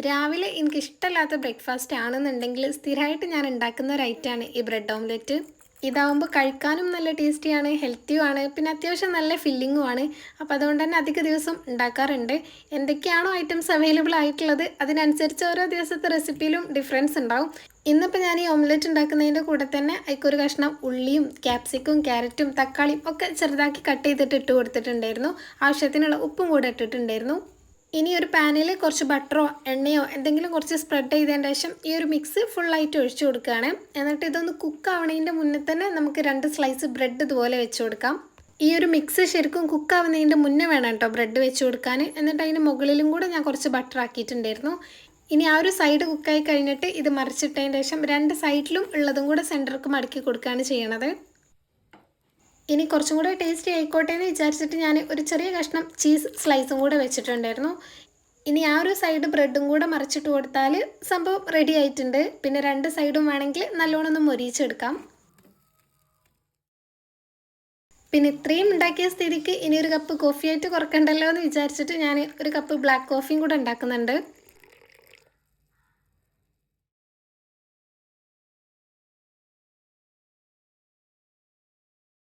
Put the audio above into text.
രാവിലെ എനിക്കിഷ്ടമില്ലാത്ത ബ്രേക്ക്ഫാസ്റ്റ് ആണെന്നുണ്ടെങ്കിൽ സ്ഥിരമായിട്ട് ഞാൻ ഉണ്ടാക്കുന്ന ഒരു ഐറ്റമാണ് ഈ ബ്രെഡ് ഓംലെറ്റ്. ഇതാവുമ്പോൾ കഴിക്കാനും നല്ല ടേസ്റ്റിയാണ്, ഹെൽത്തിയുമാണ്, പിന്നെ അത്യാവശ്യം നല്ല ഫില്ലിങ്ങുമാണ്. അപ്പോൾ അതുകൊണ്ട് തന്നെ അധിക ദിവസം ഉണ്ടാക്കാറുണ്ട്. എന്തൊക്കെയാണോ ഐറ്റംസ് അവൈലബിൾ ആയിട്ടുള്ളത് അതിനനുസരിച്ച് ഓരോ ദിവസത്തെ റെസിപ്പിയിലും ഡിഫറൻസ് ഉണ്ടാവും. ഇന്നിപ്പോൾ ഞാൻ ഈ ഓംലെറ്റ് ഉണ്ടാക്കുന്നതിൻ്റെ കൂടെ തന്നെ അതിക്കൊരു കഷ്ണം ഉള്ളിയും ക്യാപ്സിക്കും ക്യാരറ്റും തക്കാളിയും ഒക്കെ ചെറുതാക്കി കട്ട് ചെയ്തിട്ട് ഇട്ട് കൊടുത്തിട്ടുണ്ടായിരുന്നു. ആവശ്യത്തിനുള്ള ഉപ്പും കൂടെ ഇട്ടിട്ടുണ്ടായിരുന്നു. ഇനി ഒരു പാനിൽ കുറച്ച് ബട്ടറോ എണ്ണയോ എന്തെങ്കിലും കുറച്ച് സ്പ്രെഡ് ചെയ്തതിന് ശേഷം ഈ ഒരു മിക്സ് ഫുള്ളായിട്ട് ഒഴിച്ചു കൊടുക്കുകയാണ്. എന്നിട്ട് ഇതൊന്ന് കുക്ക് ആവണതിൻ്റെ മുന്നേ തന്നെ നമുക്ക് 2 സ്ലൈസ് ബ്രെഡ് ഇതുപോലെ വെച്ച് കൊടുക്കാം. ഈ ഒരു മിക്സ് ശരിക്കും കുക്ക് ആവുന്നതിൻ്റെ മുന്നേ വേണം കേട്ടോ ബ്രെഡ് വെച്ച് കൊടുക്കാൻ. എന്നിട്ട് അതിന് മുകളിലും കൂടെ ഞാൻ കുറച്ച് ബട്ടർ ആക്കിയിട്ടുണ്ടായിരുന്നു. ഇനി ആ ഒരു സൈഡ് കുക്കായി കഴിഞ്ഞിട്ട് ഇത് മറിച്ചിട്ടതിന് ശേഷം 2 സൈഡിലും ഉള്ളതും കൂടെ സെൻറ്റർക്ക് മടക്കി കൊടുക്കുകയാണ് ചെയ്യണത്. ഇനി കുറച്ചും കൂടെ ടേസ്റ്റി ആയിക്കോട്ടെ എന്ന് വിചാരിച്ചിട്ട് ഞാൻ ഒരു ചെറിയ കഷ്ണം ചീസ് സ്ലൈസും കൂടെ വെച്ചിട്ടുണ്ടായിരുന്നു. ഇനി ആ ഒരു സൈഡ് ബ്രെഡും കൂടെ മറിച്ചിട്ട് കൊടുത്താൽ സംഭവം റെഡി ആയിട്ടുണ്ട്. പിന്നെ 2 സൈഡും വേണമെങ്കിൽ നല്ലോണം ഒന്ന് മൊരിയിച്ചെടുക്കാം. പിന്നെ ഇത്രയും ഉണ്ടാക്കിയ സ്ഥിതിക്ക് ഇനി ഒരു കപ്പ് കോഫി ആയിട്ട് കുറക്കണ്ടല്ലോ എന്ന് വിചാരിച്ചിട്ട് ഞാൻ ഒരു കപ്പ് ബ്ലാക്ക് കോഫിയും കൂടെ ഉണ്ടാക്കുന്നുണ്ട്.